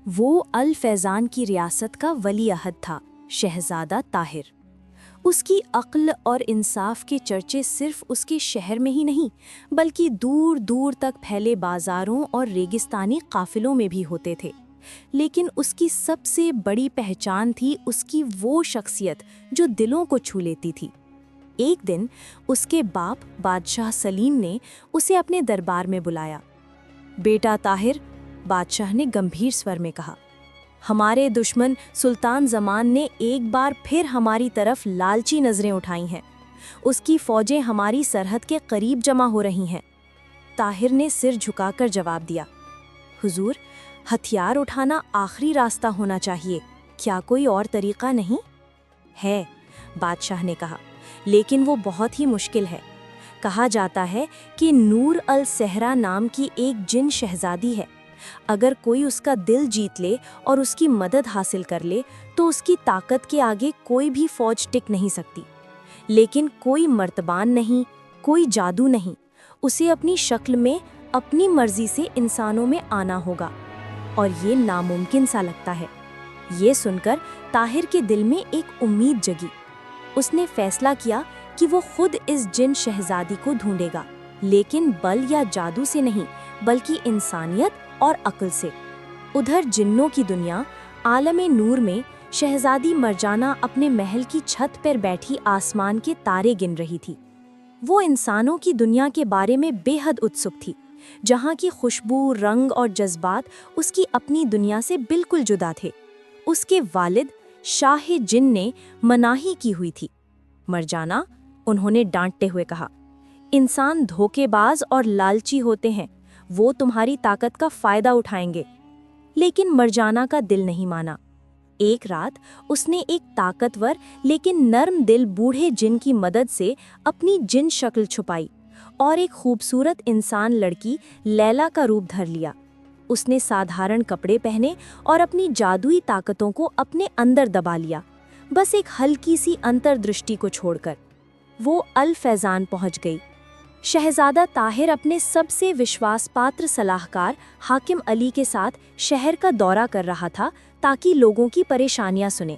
वो अल फैज़ान की रियासत का वली अहद था, शहज़ादा ताहिर। उसकी अक्ल और इंसाफ के चर्चे सिर्फ उसके शहर में ही नहीं, बल्कि दूर दूर तक फैले बाज़ारों और रेगिस्तानी काफ़िलों में भी होते थे। लेकिन उसकी सबसे बड़ी पहचान थी उसकी वो शख्सियत जो दिलों को छू लेती थी। एक दिन उसके बाप बादशाह सलीम ने उसे अपने दरबार में बुलाया। बेटा ताहिर, बादशाह ने गंभीर स्वर में कहा, हमारे दुश्मन सुल्तान जमान ने एक बार फिर हमारी तरफ लालची नजरें उठाई हैं। उसकी फौजें हमारी सरहद के करीब जमा हो रही हैं। ताहिर ने सिर झुकाकर जवाब दिया, हुजूर, हथियार उठाना आखिरी रास्ता होना चाहिए, क्या कोई और तरीका नहीं? है, बादशाह ने कहा, लेकिन वो बहुत ही मुश्किल है। कहा जाता है कि नूर अल सहरा नाम की एक जिन शहजादी है। अगर कोई उसका दिल जीत ले और उसकी मदद हासिल कर ले तो उसकी ताकत के आगे कोई भी फौज टिक नहीं सकती। लेकिन कोई मर्तबान नहीं, कोई जादू नहीं, उसे अपनी शक्ल में अपनी मर्जी से इंसानों में आना होगा, और ये नामुमकिन सा लगता है। ये सुनकर ताहिर के दिल में एक उम्मीद जगी। उसने फैसला किया कि वो खुद इस जिन शहजादी को ढूंढेगा, लेकिन बल या जादू से नहीं, बल्कि इंसानियत और अक्ल से। उधर जिन्नों की दुनिया आलमे नूर में शहजादी मरजाना अपने महल की छत पर बैठी आसमान के तारे गिन रही थी। वो इंसानों की दुनिया के बारे में बेहद उत्सुक थी, जहाँ की खुशबू, रंग और जज्बात उसकी अपनी दुनिया से बिल्कुल जुदा थे। उसके वालिद शाह जिन ने मनाही की हुई थी। मरजाना, उन्होंने डांटते हुए कहा, इंसान धोखेबाज और लालची होते हैं, वो तुम्हारी ताकत का फायदा उठाएंगे। लेकिन मरजाना का दिल नहीं माना। एक रात उसने एक ताकतवर लेकिन नर्म दिल बूढ़े जिन की मदद से अपनी जिन शक्ल छुपाई और एक खूबसूरत इंसान लड़की लैला का रूप धर लिया। उसने साधारण कपड़े पहने और अपनी जादुई ताकतों को अपने अंदर दबा लिया, बस एक हल्की सी अंतर्दृष्टि को छोड़कर। वो अल फैज़ान पहुंच गई। शहजादा ताहिर अपने सबसे विश्वासपात्र सलाहकार हाकिम अली के साथ शहर का दौरा कर रहा था ताकि लोगों की परेशानियां सुने।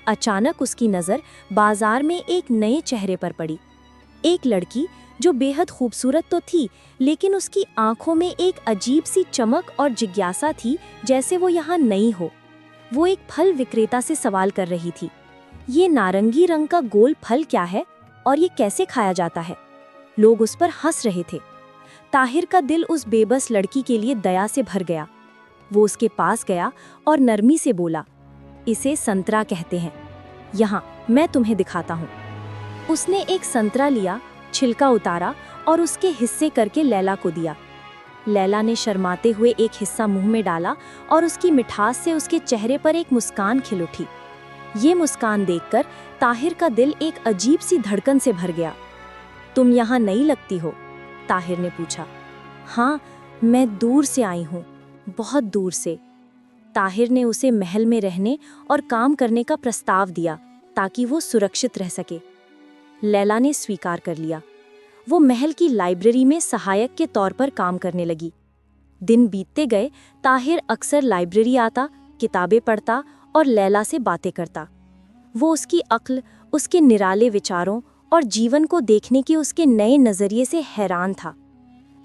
अचानक उसकी नज़र बाजार में एक नए चेहरे पर पड़ी। एक लड़की जो बेहद खूबसूरत तो थी, लेकिन उसकी आंखों में एक अजीब सी चमक और जिज्ञासा थी, जैसे वो यहाँ नई हो। वो एक फल विक्रेता से सवाल कर रही थी, ये नारंगी रंग का गोल फल क्या है और ये कैसे खाया जाता है? लोग उस पर हंस रहे थे। ताहिर का दिल उस बेबस लड़की के लिए दया से भर गया। वो उसके पास गया और नरमी से बोला, इसे संतरा कहते हैं, यहाँ मैं तुम्हें दिखाता हूँ। उसने एक संतरा लिया, छिलका उतारा और उसके हिस्से करके लैला को दिया। लैला ने शर्माते हुए एक हिस्सा मुंह में डाला और उसकी मिठास से उसके चेहरे पर एक मुस्कान खिल उठी। ये मुस्कान देखकर ताहिर का दिल एक अजीब सी धड़कन से भर गया। तुम यहाँ नई लगती हो? ताहिर ने पूछा। हाँ, मैं दूर से आई हूँ, बहुत दूर से। ताहिर ने उसे महल में रहने और काम करने का प्रस्ताव दिया ताकि वो सुरक्षित रह सके। लैला ने स्वीकार कर लिया। वो महल की लाइब्रेरी में सहायक के तौर पर काम करने लगी। दिन बीतते गए, ताहिर अक्सर लाइब्रेरी आता, किताबें पढ़ता और लैला से बातें करता। वो उसकी अक्ल, उसके निराले विचारों और जीवन को देखने के उसके नए नज़रिए से हैरान था।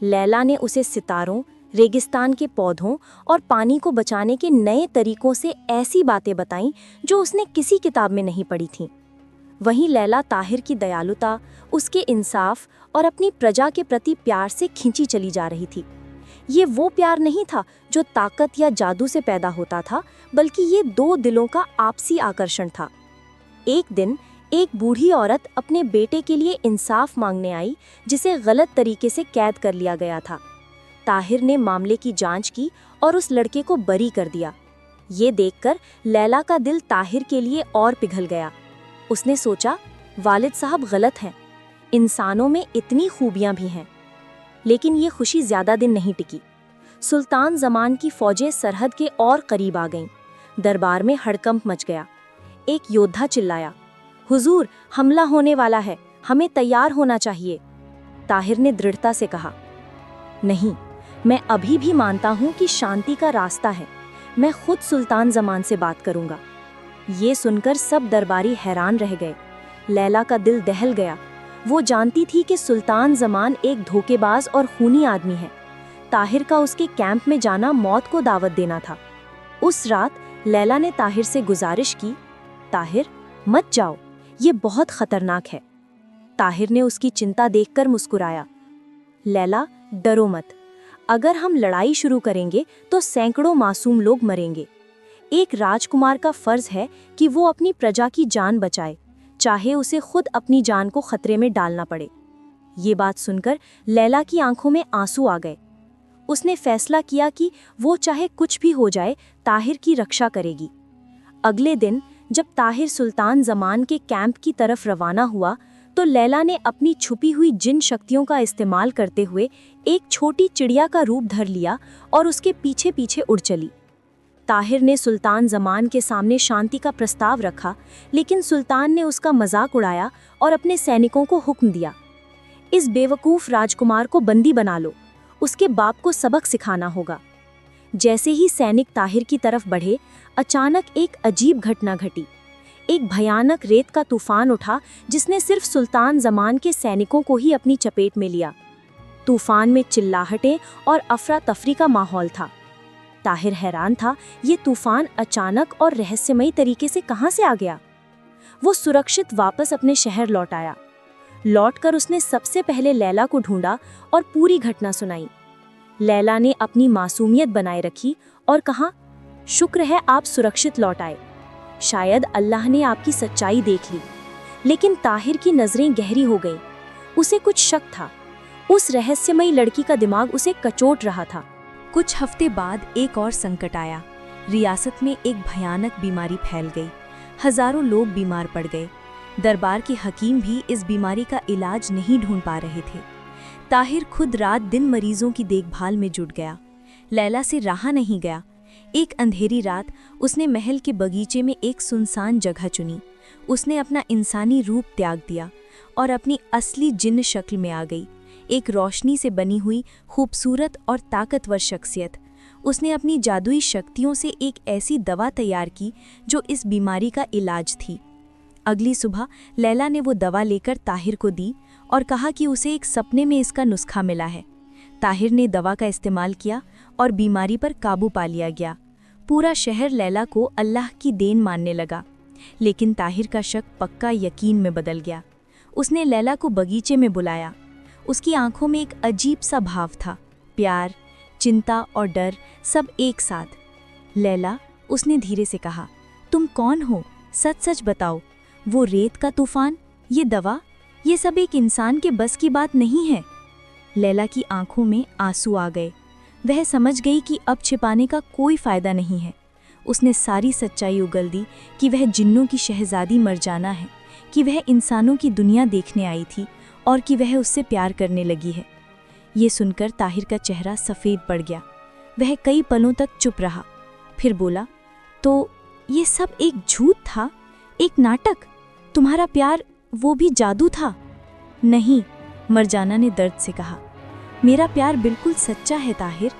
लैला ने उसे सितारों, रेगिस्तान के पौधों और पानी को बचाने के नए तरीकों से ऐसी बातें बताईं जो उसने किसी किताब में नहीं पढ़ी थीं। वहीं लैला ताहिर की दयालुता, उसके इंसाफ और अपनी प्रजा के प्रति प्यार से खींची चली जा रही थी। ये वो प्यार नहीं था जो ताकत या जादू से पैदा होता था, बल्कि ये दो दिलों का आपसी आकर्षण था। एक दिन एक बूढ़ी औरत अपने बेटे के लिए इंसाफ मांगने आई, जिसे गलत तरीके से कैद कर लिया गया था। ताहिर ने मामले की जांच की और उस लड़के को बरी कर दिया। ये देखकर लैला का दिल ताहिर के लिए और पिघल गया। उसने सोचा, वालिद साहब गलत हैं, इंसानों में इतनी खूबियां भी हैं। लेकिन ये खुशी ज्यादा दिन नहीं टिकी। सुल्तान जमान की फौजें सरहद के और करीब आ गईं। दरबार में हड़कंप मच गया। एक योद्धा चिल्लाया, हुजूर, हमला होने वाला है, हमें तैयार होना चाहिए। ताहिर ने दृढ़ता से कहा, नहीं, मैं अभी भी मानता हूँ कि शांति का रास्ता है, मैं खुद सुल्तान जमान से बात करूंगा। ये सुनकर सब दरबारी हैरान रह गए। लैला का दिल दहल गया। वो जानती थी कि सुल्तान जमान एक धोखेबाज और खूनी आदमी है। ताहिर का उसके कैंप में जाना मौत को दावत देना था। उस रात लैला ने ताहिर से गुजारिश की, ताहिर मत जाओ, ये बहुत खतरनाक है। ताहिर ने उसकी चिंता देखकर मुस्कुराया, लैला डरो मत, अगर हम लड़ाई शुरू करेंगे तो सैकड़ों मासूम लोग मरेंगे। एक राजकुमार का फर्ज है कि वो अपनी प्रजा की जान बचाए, चाहे उसे खुद अपनी जान को खतरे में डालना पड़े। ये बात सुनकर लैला की आंखों में आंसू आ गए। उसने फैसला किया कि वो चाहे कुछ भी हो जाए ताहिर की रक्षा करेगी। अगले दिन जब ताहिर सुल्तान जमान के कैंप की तरफ रवाना हुआ तो लैला ने अपनी छुपी हुई जिन शक्तियों का इस्तेमाल करते हुए एक छोटी चिड़िया का रूप धर लिया और उसके पीछे पीछे उड़ चली। ताहिर ने सुल्तान जमान के सामने शांति का प्रस्ताव रखा, लेकिन सुल्तान ने उसका मजाक उड़ाया और अपने सैनिकों को हुक्म दिया, इस बेवकूफ़ राजकुमार को बंदी बना लो, उसके बाप को सबक सिखाना होगा। जैसे ही सैनिक ताहिर की तरफ बढ़े, अचानक एक अजीब घटना घटी। एक भयानक रेत का तूफान उठा जिसने सिर्फ सुल्तान जमान के सैनिकों को ही अपनी चपेट में लिया। तूफान में चिल्लाहटें और अफरा तफरी का माहौल था। ताहिर हैरान था, ये तूफान अचानक और रहस्यमयी तरीके से कहां से आ गया। वो सुरक्षित वापस अपने शहर लौट आया। लौटकर उसने सबसे पहले लैला को ढूंढा और पूरी घटना सुनाई। लैला ने अपनी मासूमियत बनाए रखी और कहा, शुक्र है आप सुरक्षित लौट आए, शायद अल्लाह ने आपकी सच्चाई देख ली। लेकिन ताहिर की नजरें गहरी हो गईं। उसे कुछ शक था। उस रहस्यमयी लड़की का दिमाग उसे कचोट रहा था। कुछ हफ्ते बाद एक और संकट आया। रियासत में एक भयानक बीमारी फैल गई। हजारों लोग बीमार पड़ गए। दरबार के हकीम भी इस बीमारी का इलाज नहीं ढूंढ पा रहे थे। ताहिर खुद रात दिन मरीजों की देखभाल में जुट गया। लैला से रहा नहीं गया। एक अंधेरी रात उसने महल के बगीचे में एक सुनसान जगह चुनी। उसने अपना इंसानी रूप त्याग दिया और अपनी असली जिन्न शक्ल में आ गई, एक रोशनी से बनी हुई खूबसूरत और ताकतवर शख्सियत। उसने अपनी जादुई शक्तियों से एक ऐसी दवा तैयार की जो इस बीमारी का इलाज थी। अगली सुबह लैला ने वो दवा लेकर ताहिर को दी और कहा कि उसे एक सपने में इसका नुस्खा मिला है। ताहिर ने दवा का इस्तेमाल किया और बीमारी पर काबू पा लिया गया। पूरा शहर लैला को अल्लाह की देन मानने लगा। लेकिन ताहिर का शक पक्का यकीन में बदल गया। उसने लैला को बगीचे में बुलाया। उसकी आंखों में एक अजीब सा भाव था, प्यार, चिंता और डर सब एक साथ। लैला, उसने धीरे से कहा, तुम कौन हो? सच सच बताओ। वो रेत का तूफान, ये दवा, ये सब एक इंसान के बस की बात नहीं है। लैला की आंखों में आंसू आ गए। वह समझ गई कि अब छिपाने का कोई फायदा नहीं है। उसने सारी सच्चाई उगल दी कि वह जिन्नों की शहजादी मरजाना है, कि वह इंसानों की दुनिया देखने आई थी और कि वह उससे प्यार करने लगी है। ये सुनकर ताहिर का चेहरा सफ़ेद पड़ गया। वह कई पलों तक चुप रहा, फिर बोला, तो ये सब एक झूठ था, एक नाटक? तुम्हारा प्यार वो भी जादू था? नहीं, मरजाना ने दर्द से कहा, मेरा प्यार बिल्कुल सच्चा है ताहिर।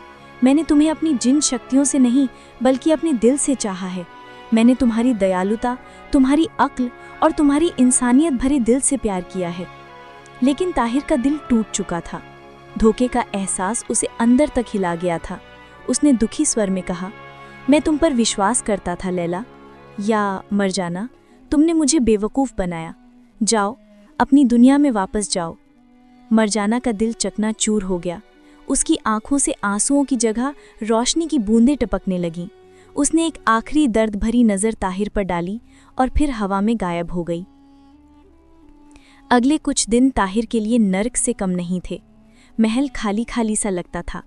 मैंने तुम्हें अपनी जिन शक्तियों से नहीं बल्कि अपने दिल से चाहा है। मैंने तुम्हारी दयालुता, तुम्हारी अक्ल और तुम्हारी इंसानियत भरे दिल से प्यार किया है। लेकिन ताहिर का दिल टूट चुका था। धोखे का एहसास उसे अंदर तक हिला गया था। उसने दुखी स्वर में कहा, मैं तुम पर विश्वास करता था लैला। या मरजाना, तुमने मुझे बेवकूफ़ बनाया। जाओ, अपनी दुनिया में वापस जाओ। मरजाना का दिल चकनाचूर हो गया। उसकी आंखों से आंसुओं की जगह रोशनी की बूंदें टपकने लगीं। उसने एक आखिरी दर्द भरी नज़र ताहिर पर डाली और फिर हवा में गायब हो गई। अगले कुछ दिन ताहिर के लिए नर्क से कम नहीं थे। महल खाली खाली सा लगता था।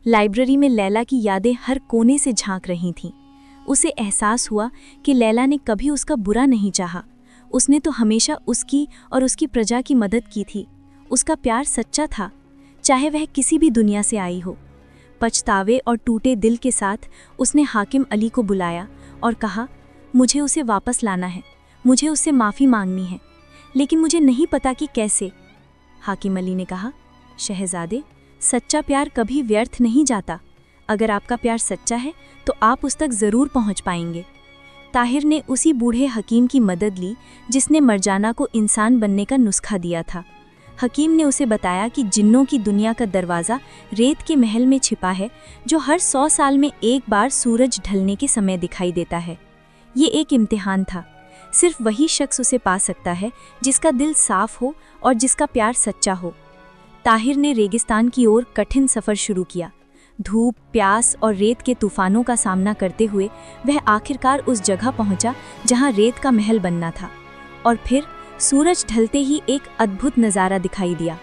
लाइब्रेरी में लैला की यादें हर कोने से झांक रही थीं। उसे एहसास हुआ कि लैला ने कभी उसका बुरा नहीं चाहा। उसने तो हमेशा उसकी और उसकी प्रजा की मदद की थी। उसका प्यार सच्चा था, चाहे वह किसी भी दुनिया से आई हो। पछतावे और टूटे दिल के साथ उसने हाकिम अली को बुलाया और कहा, मुझे उसे वापस लाना है, मुझे उससे माफ़ी मांगनी है, लेकिन मुझे नहीं पता कि कैसे। हाकिम अली ने कहा, शहजादे, सच्चा प्यार कभी व्यर्थ नहीं जाता। अगर आपका प्यार सच्चा है तो आप उस तक ज़रूर पहुंच पाएंगे। ताहिर ने उसी बूढ़े हकीम की मदद ली जिसने मरजाना को इंसान बनने का नुस्खा दिया था। हकीम ने उसे बताया कि जिन्नों की दुनिया का दरवाज़ा रेत के महल में छिपा है, जो हर 100 साल में एक बार सूरज ढलने के समय दिखाई देता है। ये एक इम्तिहान था। सिर्फ वही शख्स उसे पा सकता है जिसका दिल साफ हो और जिसका प्यार सच्चा हो। ताहिर ने रेगिस्तान की ओर कठिन सफ़र शुरू किया। धूप, प्यास और रेत के तूफानों का सामना करते हुए वह आखिरकार उस जगह पहुंचा जहां रेत का महल बनना था। और फिर सूरज ढलते ही एक अद्भुत नज़ारा दिखाई दिया।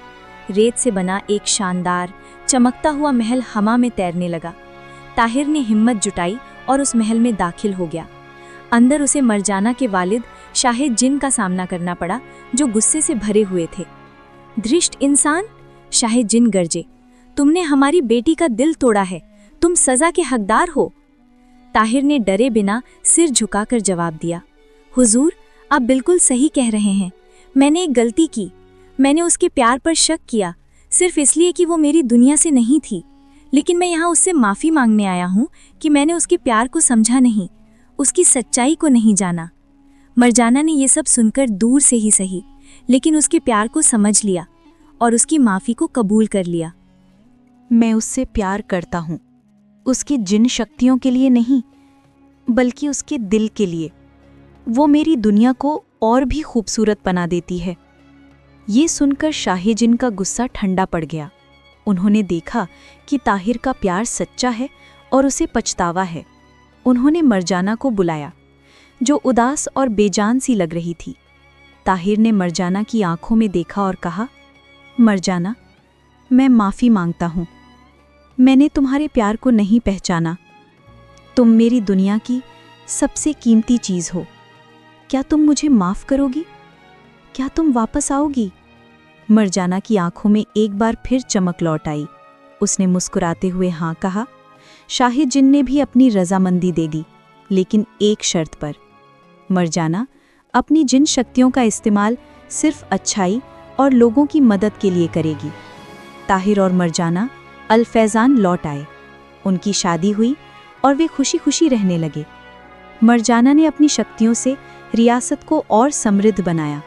रेत से बना एक शानदार चमकता हुआ महल हवा में तैरने लगा। ताहिर ने हिम्मत जुटाई और उस महल में दाखिल हो गया। अंदर उसे मरजाना के वालिद शाहिद जिन का सामना करना पड़ा, जो गुस्से से भरे हुए थे। धृष्ट इंसान, शाहिद जिन गरजे, तुमने हमारी बेटी का दिल तोड़ा है, तुम सज़ा के हकदार हो। ताहिर ने डरे बिना सिर झुकाकर जवाब दिया, हुजूर, आप बिल्कुल सही कह रहे हैं। मैंने एक गलती की। मैंने उसके प्यार पर शक किया, सिर्फ इसलिए कि वो मेरी दुनिया से नहीं थी। लेकिन मैं यहाँ उससे माफ़ी मांगने आया हूँ कि मैंने उसके प्यार को समझा नहीं, उसकी सच्चाई को नहीं जाना। मरजाना ने ये सब सुनकर दूर से ही सही, लेकिन उसके प्यार को समझ लिया और उसकी माफ़ी को कबूल कर लिया। मैं उससे प्यार करता हूँ, उसकी जिन शक्तियों के लिए नहीं, बल्कि उसके दिल के लिए। वो मेरी दुनिया को और भी खूबसूरत बना देती है। ये सुनकर शाह जिन का गुस्सा ठंडा पड़ गया। उन्होंने देखा कि ताहिर का प्यार सच्चा है और उसे पछतावा है। उन्होंने मरजाना को बुलाया, जो उदास और बेजान सी लग रही थी। ताहिर ने मरजाना की आंखों में देखा और कहा, मरजाना, मैं माफ़ी मांगता हूँ। मैंने तुम्हारे प्यार को नहीं पहचाना। तुम मेरी दुनिया की सबसे कीमती चीज़ हो। क्या तुम मुझे माफ़ करोगी? क्या तुम वापस आओगी? मरजाना की आंखों में एक बार फिर चमक लौट आई। उसने मुस्कुराते हुए हाँ कहा। शाहिद जिन ने भी अपनी रजामंदी दे दी, लेकिन एक शर्त पर। मरजाना अपनी जिन शक्तियों का इस्तेमाल सिर्फ अच्छाई और लोगों की मदद के लिए करेगी। ताहिर और मरजाना अल-फैज़ान लौट आए। उनकी शादी हुई और वे खुशी खुशी रहने लगे। मरजाना ने अपनी शक्तियों से रियासत को और समृद्ध बनाया,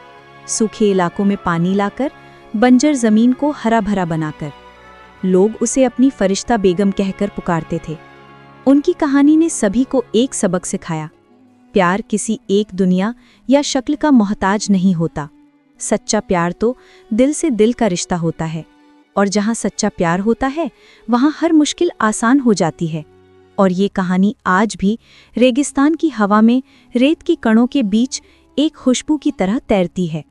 सूखे इलाकों में पानी लाकर, बंजर ज़मीन को हरा भरा बनाकर। लोग उसे अपनी फरिश्ता बेगम कहकर पुकारते थे। उनकी कहानी ने सभी को एक सबक सिखाया, प्यार किसी एक दुनिया या शक्ल का मोहताज नहीं होता। सच्चा प्यार तो दिल से दिल का रिश्ता होता है, और जहाँ सच्चा प्यार होता है वहाँ हर मुश्किल आसान हो जाती है। और ये कहानी आज भी रेगिस्तान की हवा में रेत के कणों के बीच एक खुशबू की तरह तैरती है।